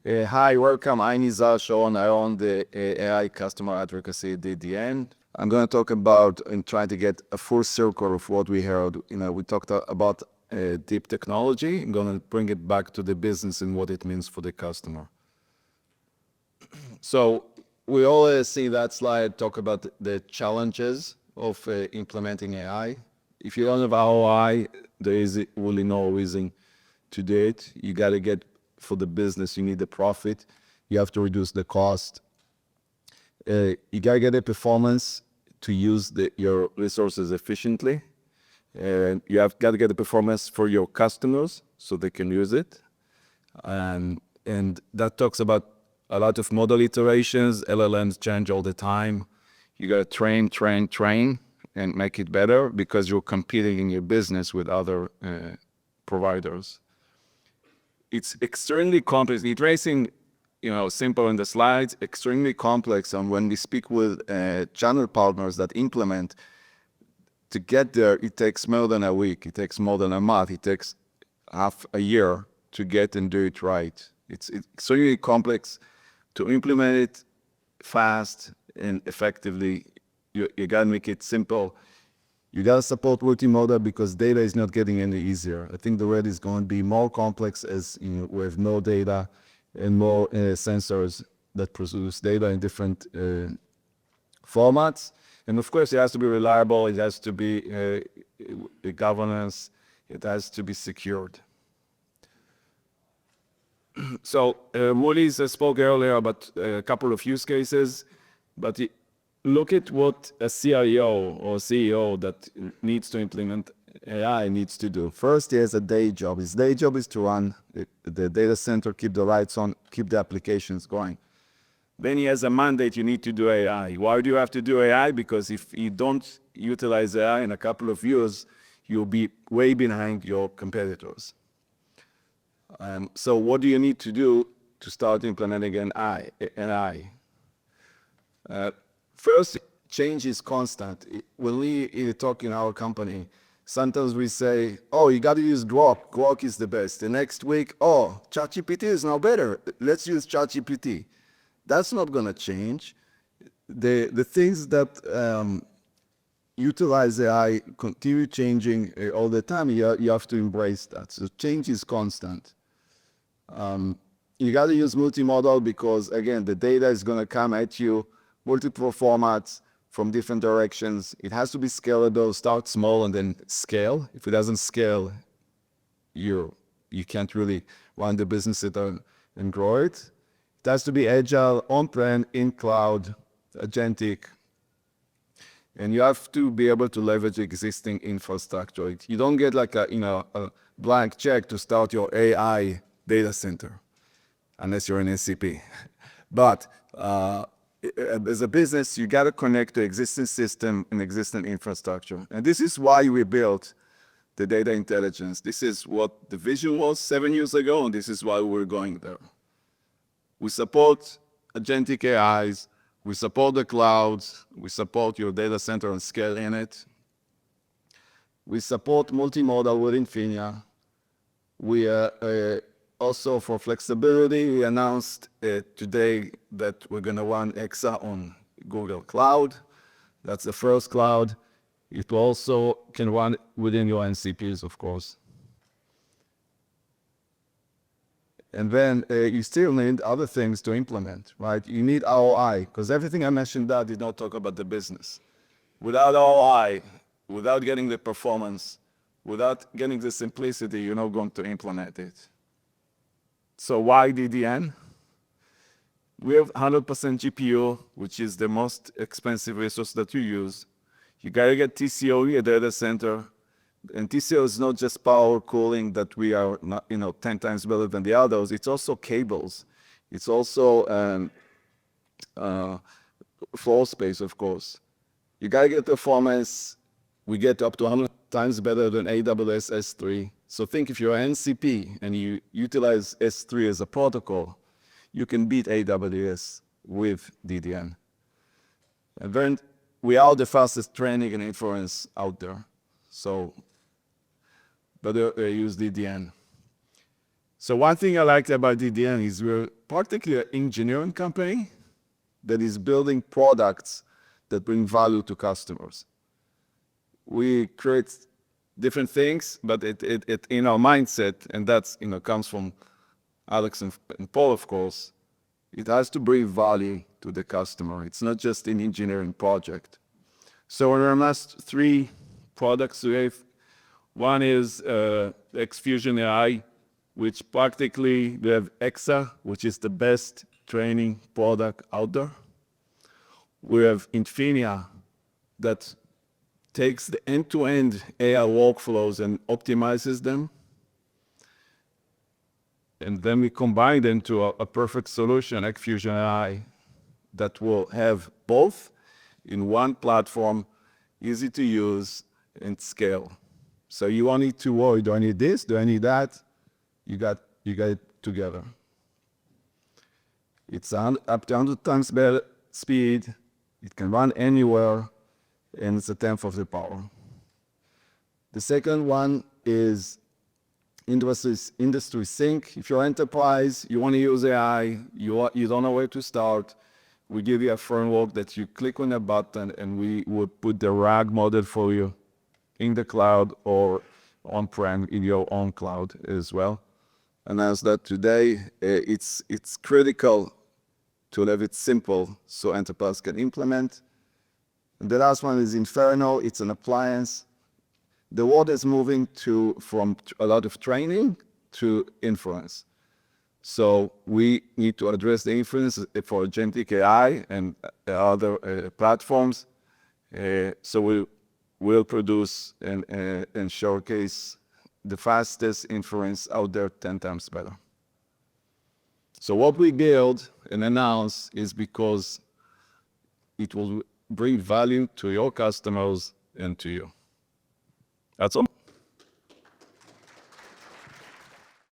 Hi, welcome. I'm Izhar Sharon. I own the AI Customer Advocacy DDN. I'm going to talk about and try to get a full circle of what we heard. We talked about deep technology. I'm going to bring it back to the business and what it means for the customer. So we all see that slide talk about the challenges of implementing AI. If you don't have ROI, there is really no reason to do it. You got to get for the business, you need the profit. You have to reduce the cost. You got to get the performance to use your resources efficiently. And you have got to get the performance for your customers so they can use it. And that talks about a lot of model iterations. LLMs change all the time. You got to train, and make it better because you're competing in your business with other providers. It's extremely complex. The tracing, simple in the slides, extremely complex. And when we speak with channel partners that implement, to get there, it takes more than a week. It takes more than a month. It takes half a year to get and do it right. It's extremely complex. To implement it fast and effectively, you gotta make it simple. You gotta support multimodal because data is not getting any easier. I think the red is going to be more complex as we have more data and more sensors that produce data in different formats. And of course, it has to be reliable. It has to be governance. It has to be secured. So Molly's spoke earlier about a couple of use cases, but look at what a CIO or CEO that needs to implement AI needs to do. First, he has a day job. His day job is to run the data center, keep the lights on, keep the applications going. Then he has a mandate, you need to do AI. Why do you have to do AI? Because if you don't utilize AI in a couple of years, you'll be way behind your competitors. So what do you need to do to start implementing an AI? First, change is constant. When we talk in our company, sometimes we say, oh, you got to use Grok. Grok is the best. The next week, oh, ChatGPT is now better. Let's use ChatGPT. That's not going to change. The things that utilize AI continue changing all the time. You have to embrace that. So change is constant. You got to use multimodal because, again, the data is going to come at you, multiple formats from different directions. It has to be scalable. Start small and then scale. If it doesn't scale, you can't really run the business and grow it. It has to be agile, on-prem, in cloud, agentic. And you have to be able to leverage existing infrastructure. You don't get like a blank check to start your AI data center, unless you're an SCP. But as a business, you got to connect to existing system and existing infrastructure. And this is why we built the data intelligence. This is what the vision was 7 years ago, and this is why we're going there. We support agentic AIs. We support the clouds. We support your data center and scale in it. We support multimodal with Inferno. We also, for flexibility, we announced today that we're going to run Exa on Google Cloud. That's the first cloud. It also can run within your NCPs, of course. And then you still need other things to implement, right? You need ROI, because everything I mentioned that did not talk about the business. Without ROI, without getting the performance, without getting the simplicity, you're not going to implement it. So why DDN? We have 100% GPU, which is the most expensive resource that you use. You gotta get TCO in a data center. And TCO is not just power cooling that we are not, 10 times better than the others. It's also cables. It's also floor space, of course. You gotta get performance. We get up to 100 times better than AWS S3. So think if you're an NCP and you utilize S3 as a protocol, you can beat AWS with DDN. And then we are the fastest training and inference out there. So better use DDN. So one thing I liked about DDN is we're particularly an engineering company that is building products that bring value to customers. We create different things, but it in our mindset, and that's comes from Alex and Paul, of course. It has to bring value to the customer. It's not just an engineering project. So in our last 3 products we have, one is xFusionAI, which practically we have Exa, which is the best training product out there. We have Inferno that takes the end-to-end AI workflows and optimizes them. And then we combine them to a perfect solution, xFusionAI, that will have both in one platform, easy to use and scale. So you won't need to worry, do I need this, do I need that? You got it together. It's up to 100 times better speed. It can run anywhere, and it's a tenth of the power. The second one is IndustrySync. If you're an enterprise, you want to use AI, you don't know where to start, we give you a framework that you click on a button and we would put the RAG model for you in the cloud or on-prem in your own cloud as well. And as that today, it's critical to have it simple so enterprise can implement. And the last one is Inferno. It's an appliance. The world is moving from a lot of training to inference. So we need to address the inference for agentic AI and other platforms. So we will produce and showcase the fastest inference out there 10 times better. So what we build and announce is because it will bring value to your customers and to you. That's all.